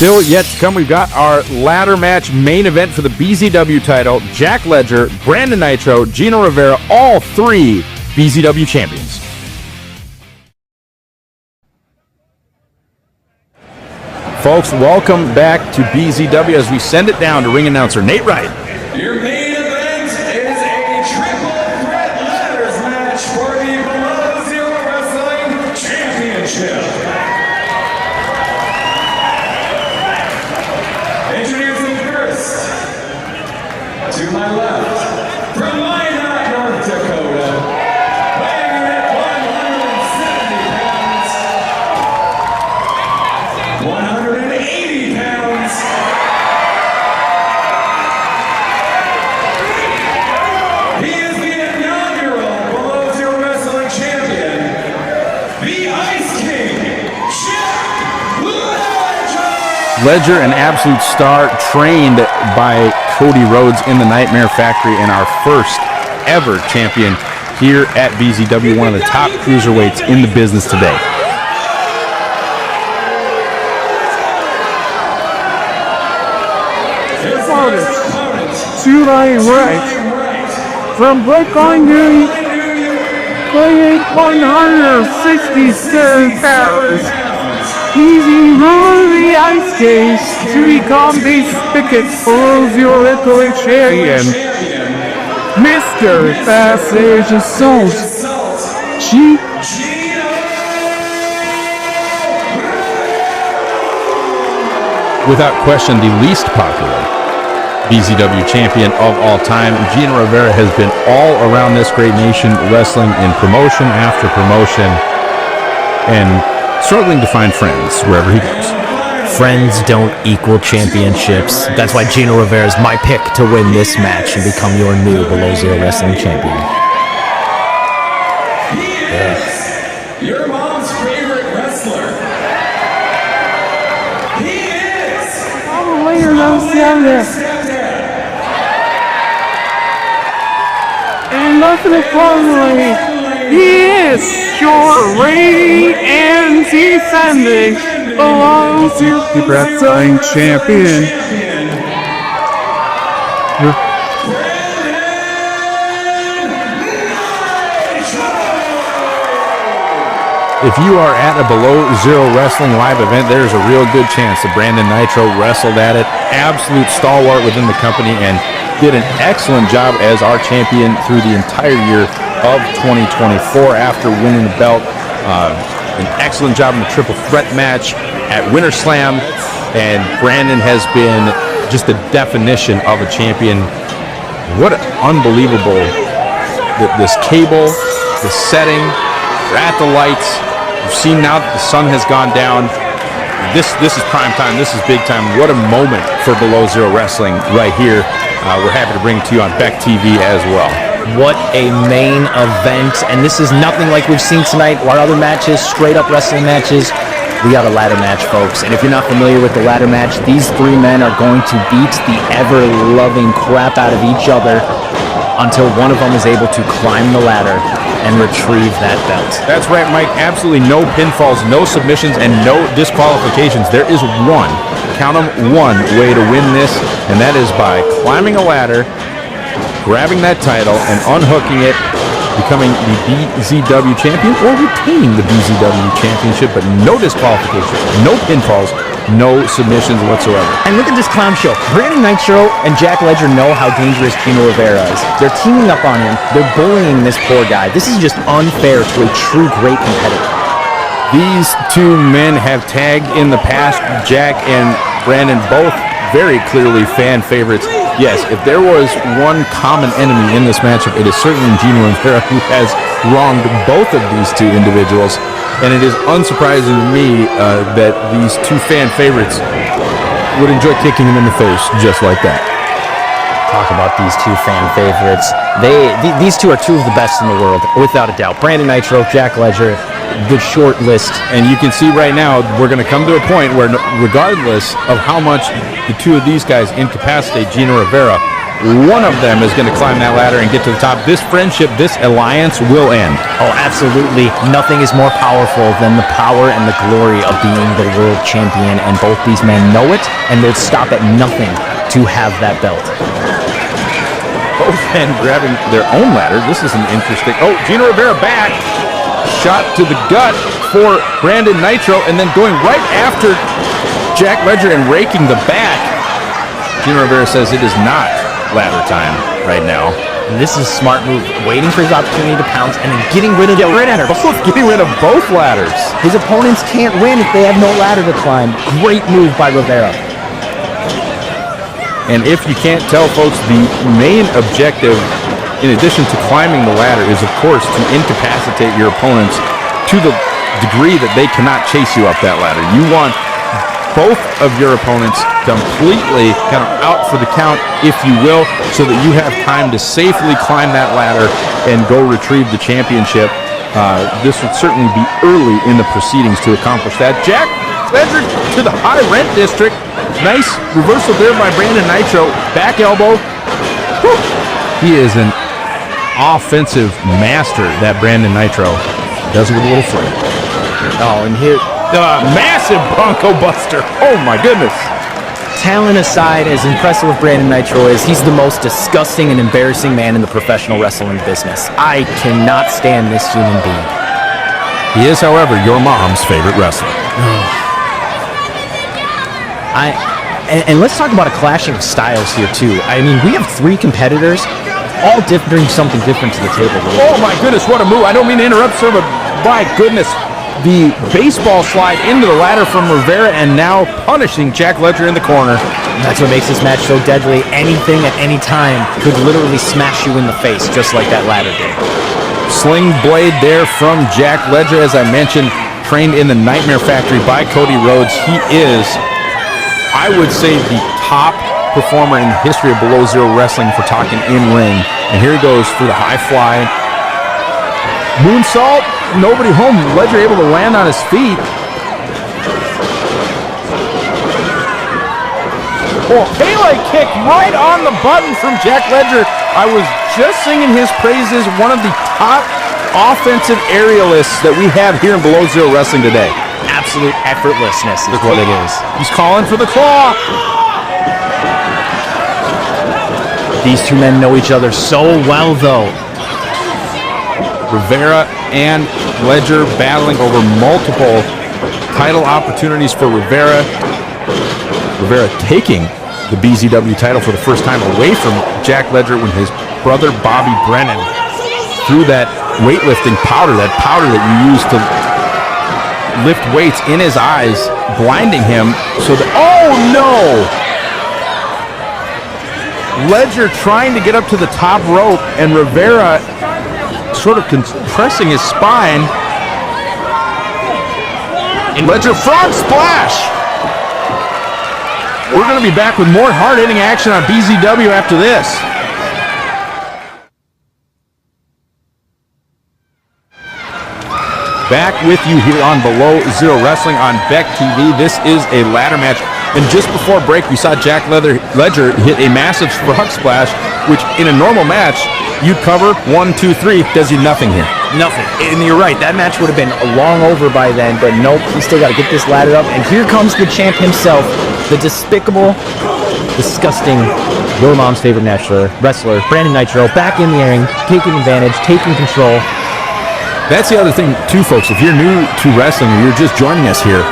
Still yet to come, we've got our ladder match main event for the BZW title. Jack Ledger, Brandon Nitro, Gino Rivera, all three BZW champions. Folks, welcome back to BZW as we send it down to ring announcer Nate Wright. Your main event is a triple threat ladders match for the Below Zero Wrestling Championship. Introducing first, to my left, from Minot, North Dakota, weighing in at 170 pounds, 180 pounds, he is the inaugural Below Zero Wrestling Champion, the Ice King, Jack Ledger! Ledger, an absolute star, trained by Cody Rhodes in the Nightmare Factory, and our first ever champion here at BZW, one of the top cruiserweights in the business today. To my right, from Brooklyn, New York, weighing 167 pounds, he's evolved the ice cage to become the BEKtv Below Wrestling Champion, Mr. Passage Assault. Without question, the least popular BZW champion of all time, Gino Rivera has been all around this great nation, wrestling in promotion after promotion, and struggling to find friends wherever he goes. Friends don't equal championships. That's why Gino Rivera is my pick to win this match and become your new Below Zero Wrestling Champion. He is your mom's favorite wrestler. He is And nothing importantly, he is your reigning and defending Below Zero Wrestling Champion. If you are at a Below Zero Wrestling live event, there's a real good chance that Brandon Nitro wrestled at it. Absolute stalwart within the company and did an excellent job as our champion through the entire year of 2024 after winning the belt. An excellent job in the triple threat match at Winter Slam, and Brandon has been just the definition of a champion. What an unbelievable, this cable, the setting, we're at the lights. You've seen now that the sun has gone down. This is prime time. This is big time. What a moment for Below Zero Wrestling right here. We're happy to bring it to you on BEKtv as well. What a main event, and this is nothing like we've seen tonight. Our other matches, straight up wrestling matches, we got a ladder match, folks. And if you're not familiar with the ladder match, these three men are going to beat the ever-loving crap out of each other until one of them is able to climb the ladder and retrieve that belt. That's right, Mike. Absolutely no pinfalls, no submissions, and no disqualifications. There is one, count them, one way to win this, and that is by climbing a ladder, grabbing that title, and unhooking it, becoming the BZW champion, or retaining the BZW championship, but no disqualifications, no pinfalls, no submissions whatsoever. And look at this clown show. Brandon Nitro and Jack Ledger know how dangerous Gino Rivera is. They're teaming up on him. They're bullying this poor guy. This is just unfair to a true great competitor. These two men have tagged in the past. Jack and Brandon both very clearly fan favorites. Yes, if there was one common enemy in this matchup, it is certainly Gino Rivera, who has wronged both of these two individuals. And it is unsurprising to me that these two fan favorites would enjoy kicking him in the face just like that. Talk about these two fan favorites. These two are two of the best in the world, without a doubt. Brandon Nitro, Jack Ledger, the short list. And you can see right now, we're going to come to a point where regardless of how much the two of these guys incapacitate Gino Rivera, one of them is going to climb that ladder and get to the top. This friendship, this alliance will end. Oh, absolutely. Nothing is more powerful than the power and the glory of being the world champion, and both these men know it, and will stop at nothing to have that belt. Both men grabbing their own ladder. This is an interesting... Oh, Gino Rivera back. Shot to the gut for Brandon Nitro, and then going right after Jack Ledger and raking the back. Gino Rivera says it is not ladder time right now. And this is a smart move, waiting for his opportunity to pounce and then getting rid of Getting rid of both ladders. His opponents can't win if they have no ladder to climb. Great move by Rivera. And if you can't tell, folks, the main objective, in addition to climbing the ladder, is, of course, to incapacitate your opponents to the degree that they cannot chase you up that ladder. You want both of your opponents completely kind of out for the count, if you will, so that you have time to safely climb that ladder and go retrieve the championship. This would certainly be early in the proceedings to accomplish that. Jack Ledger to the high rent district. Nice reversal there by Brandon Nitro. Back elbow. Whew. He is an offensive master, that Brandon Nitro. Does it with a little flair. Oh, and here... massive Bronco Buster. Oh, my goodness. Talent aside, as impressive as Brandon Nitro is, he's the most disgusting and embarrassing man in the professional wrestling business. I cannot stand this human being. He is, however, your mom's favorite wrestler. And let's talk about a clashing of styles here, too. I mean, we have three competitors, all bring something different to the table. Oh, my goodness, what a move. I don't mean to interrupt, sir, but my goodness. The baseball slide into the ladder from Rivera, and now punishing Jack Ledger in the corner. That's what makes this match so deadly. Anything at any time could literally smash you in the face, just like that ladder did. Sling blade there from Jack Ledger, as I mentioned, trained in the Nightmare Factory by Cody Rhodes. He is, I would say, the top performer in the history of Below Zero Wrestling for talking in-ring. And here he goes for the high fly. Moonsault. Nobody home. Ledger able to land on his feet. Oh, Pele kick right on the button from Jack Ledger. I was just singing his praises. One of the top offensive aerialists that we have here in Below Zero Wrestling today. Absolute effortlessness is what it is. He's calling for the claw. These two men know each other so well, though. Rivera and Ledger battling over multiple title opportunities for Rivera. Rivera taking the BZW title for the first time away from Jack Ledger when his brother Bobby Brennan threw that weightlifting powder, that you use to lift weights, in his eyes, blinding him so that, oh no! Ledger trying to get up to the top rope, and Rivera sort of compressing his spine. And Ledger frog splash. We're going to be back with more hard-hitting action on BZW after this. Back with you here on Below Zero Wrestling on BEKtv. This is a ladder match. And just before break, we saw Jack Ledger hit a massive frog splash, which in a normal match, you'd cover 1, 2, 3. Does you nothing here. Nothing. And you're right, that match would have been long over by then, but nope, he's still got to get this ladder up. And here comes the champ himself, the despicable, disgusting, your mom's favorite wrestler, Brandon Nitro, back in the ring, taking advantage, taking control. That's the other thing, too, folks. If you're new to wrestling or you're just joining us here,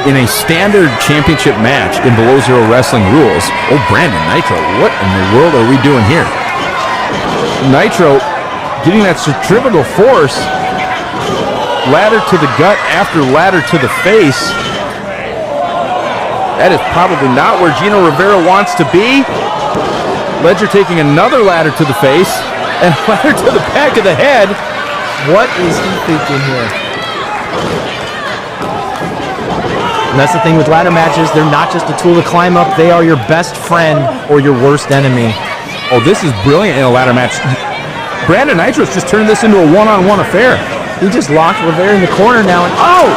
in a standard championship match in Below Zero Wrestling rules, oh, Brandon Nitro, what in the world are we doing here? Nitro getting that centrifugal force, ladder to the gut after ladder to the face. That is probably not where Gino Rivera wants to be. Ledger taking another ladder to the face and ladder to the back of the head. What is he thinking here? And that's the thing with ladder matches. They're not just a tool to climb up. They are your best friend or your worst enemy. Oh, this is brilliant in a ladder match. Brandon Nitro's just turned this into a one-on-one affair. He just locked Rivera in the corner now, and oh!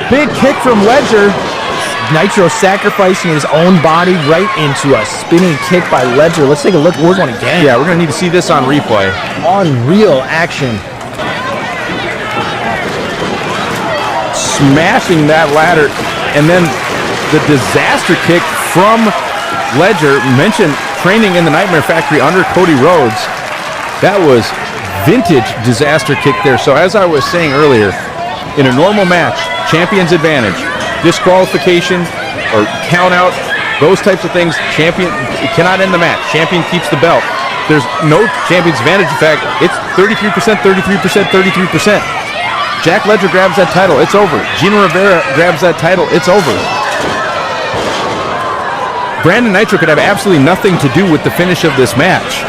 Big kick from Ledger. Nitro sacrificing his own body right into a spinning kick by Ledger. Let's take a look. We're going again. Yeah, we're going to need to see this on replay. Unreal action. Smashing that ladder, and then the disaster kick from Ledger. Mentioned training in the Nightmare Factory under Cody Rhodes. That was vintage disaster kick there. So as I was saying earlier, in a normal match, champion's advantage, disqualification or count out, those types of things, champion cannot end the match. Champion keeps the belt. There's no champion's advantage. In fact, it's 33%, 33%, 33%. Jack Ledger grabs that title, it's over. Gino Rivera grabs that title, it's over. Brandon Nitro could have absolutely nothing to do with the finish of this match,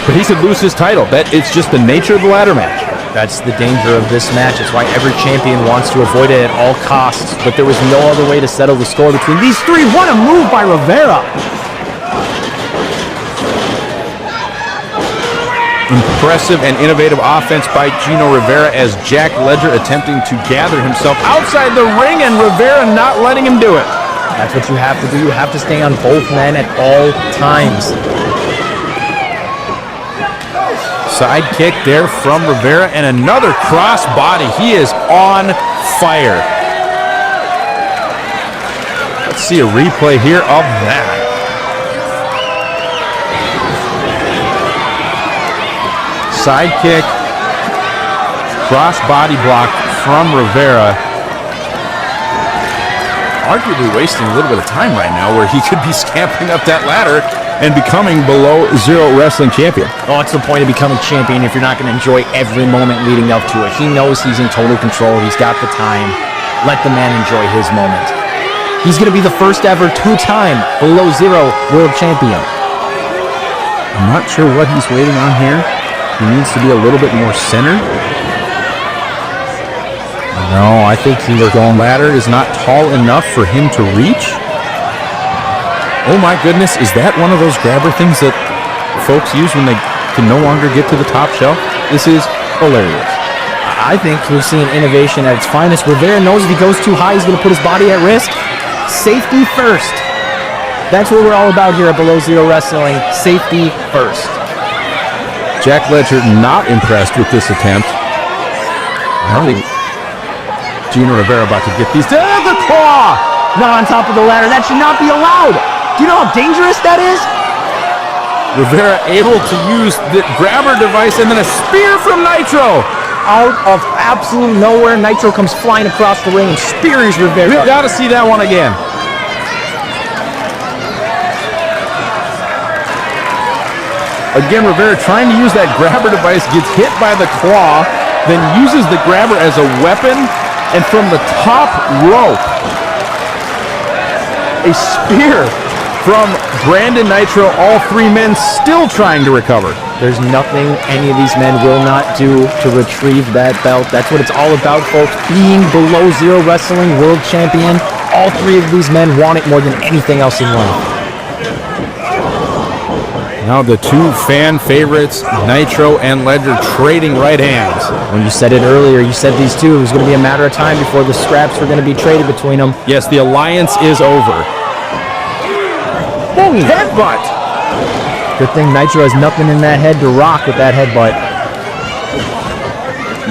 but he could lose his title. It's just the nature of the ladder match. That's the danger of this match. It's why every champion wants to avoid it at all costs, but there was no other way to settle the score between these three. What a move by Rivera. Impressive and innovative offense by Gino Rivera as Jack Ledger attempting to gather himself outside the ring and Rivera not letting him do it. That's what you have to do. You have to stay on both men at all times. Side kick there from Rivera and another cross body. He is on fire. Let's see a replay here of that. Side kick, cross body block from Rivera. Arguably wasting a little bit of time right now where he could be scampering up that ladder and becoming below zero wrestling champion. Oh, it's the point of becoming champion if you're not going to enjoy every moment leading up to it. He knows he's in total control. He's got the time. Let the man enjoy his moment. He's going to be the first ever two-time below zero world champion. I'm not sure what he's waiting on here. He needs to be a little bit more centered. No, I think the ladder is not tall enough for him to reach. Oh my goodness, is that one of those grabber things that folks use when they can no longer get to the top shelf? This is hilarious. I think we're seeing innovation at its finest. Rivera knows if he goes too high, he's going to put his body at risk. Safety first. That's what we're all about here at Below Zero Wrestling. Safety first. Jack Ledger not impressed with this attempt. I think Gino Rivera about to get these. The claw! Not on top of the ladder. That should not be allowed. Do you know how dangerous that is? Rivera able to use the grabber device and then a spear from Nitro. Out of absolute nowhere, Nitro comes flying across the ring and spears Rivera. We've got to see that one again. Again, Rivera trying to use that grabber device, gets hit by the claw, then uses the grabber as a weapon, and from the top rope, a spear from Brandon Nitro. All three men still trying to recover. There's nothing any of these men will not do to retrieve that belt. That's what it's all about, folks. Being Below Zero Wrestling World Champion. All three of these men want it more than anything else in life. Now the two fan favorites, Nitro and Ledger, trading right hands. When you said it earlier, you said these two, it was going to be a matter of time before the scraps were going to be traded between them. Yes, the alliance is over. Boom! Headbutt! Good thing Nitro has nothing in that head to rock with that headbutt.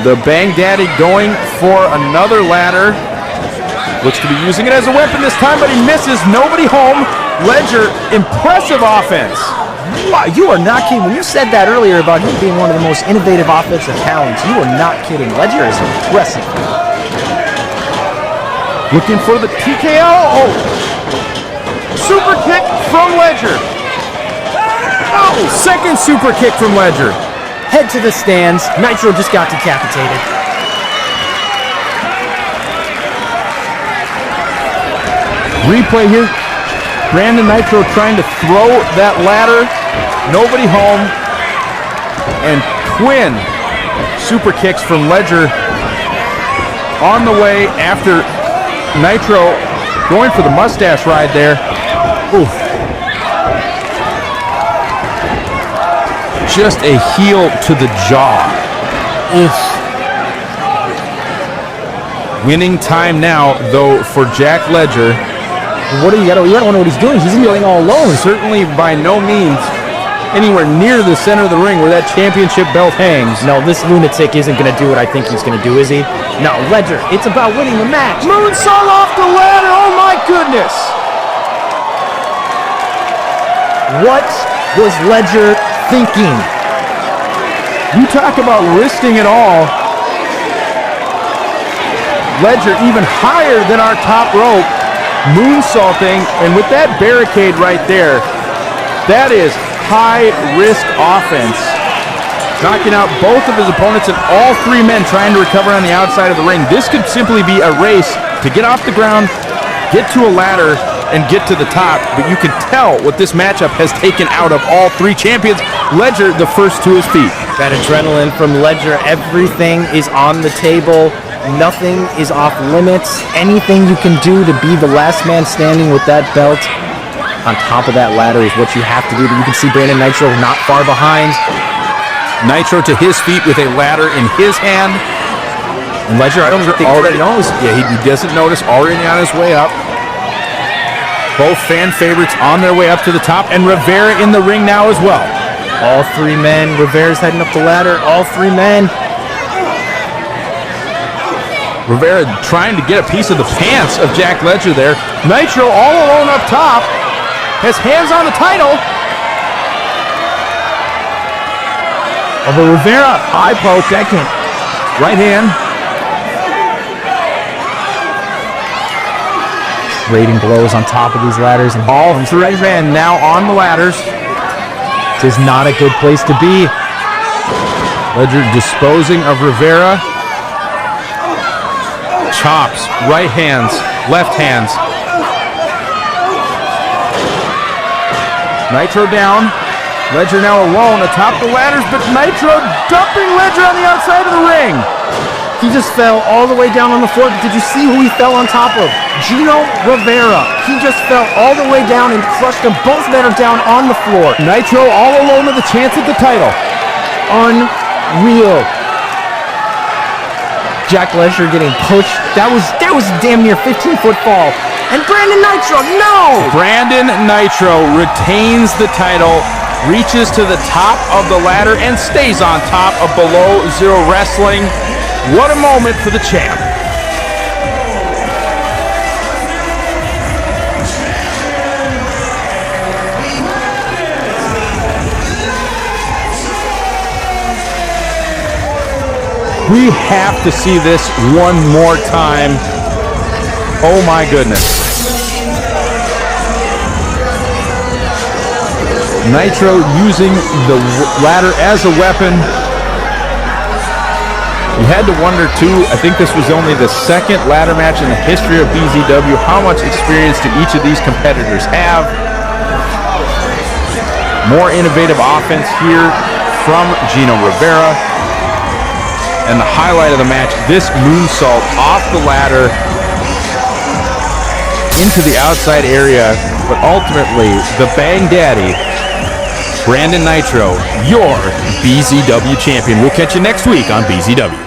The Bang Daddy going for another ladder. Looks to be using it as a weapon this time, but he misses. Nobody home. Ledger, impressive offense. Wow, you are not kidding. When you said that earlier about him being one of the most innovative offensive talents, you are not kidding. Ledger is impressive. Looking for the TKO. Oh! Super kick from Ledger. Oh, second super kick from Ledger. Head to the stands. Nitro just got decapitated. Replay here. Brandon Nitro trying to throw that ladder. Nobody home. And twin super kicks from Ledger on the way after Nitro going for the mustache ride there. Oof. Just a heel to the jaw. Oof. Winning time now, though, for Jack Ledger. What do you gotta wonder what he's doing. He's kneeling all alone. Certainly by no means anywhere near the center of the ring where that championship belt hangs. No, this lunatic isn't gonna do what I think he's gonna do, is he? No, Ledger, it's about winning the match. Moonsault off the ladder, oh my goodness! What was Ledger thinking? You talk about risking it all. Ledger even higher than our top rope, moonsaulting, and with that barricade right there, that is high-risk offense. Knocking out both of his opponents and all three men trying to recover on the outside of the ring. This could simply be a race to get off the ground, get to a ladder, and get to the top, but you can tell what this matchup has taken out of all three champions. Ledger, the first to his feet. That adrenaline from Ledger, everything is on the table. Nothing is off limits. Anything you can do to be the last man standing with that belt on top of that ladder is what you have to do. You can see Brandon Nitro not far behind. Nitro to his feet with a ladder in his hand. And Ledger, I don't think already knows. Yeah, he doesn't notice, already on his way up. Both fan favorites on their way up to the top, and Rivera in the ring now as well. All three men. Rivera's heading up the ladder. All three men. Rivera trying to get a piece of the pants of Jack Ledger there. Nitro all alone up top. Has hands on the title. Over Rivera, eye poke, second. Right hand. Rating blows on top of these ladders. And All three men now on the ladders. this is not a good place to be. Ledger disposing of Rivera. Chops, right hands, left hands. Nitro down. Ledger now alone atop the ladders, but Nitro dumping Ledger on the outside of the ring. He just fell all the way down on the floor. Did you see who he fell on top of? Gino Rivera. He just fell all the way down and crushed them. Both men are down on the floor. Nitro all alone with a chance at the title. Unreal. Jack Ledger getting pushed. That was damn near 15-foot fall. And Brandon Nitro, no! Brandon Nitro retains the title, reaches to the top of the ladder, and stays on top of Below Zero Wrestling. What a moment for the champ. We have to see this one more time. Oh my goodness. Nitro using the ladder as a weapon. You had to wonder too, I think this was only the second ladder match in the history of BZW, how much experience do each of these competitors have? More innovative offense here from Gino Rivera. And the highlight of the match, this moonsault off the ladder into the outside area, but ultimately the Bang Daddy, Brandon Nitro, your BZW champion. We'll catch you next week on BZW.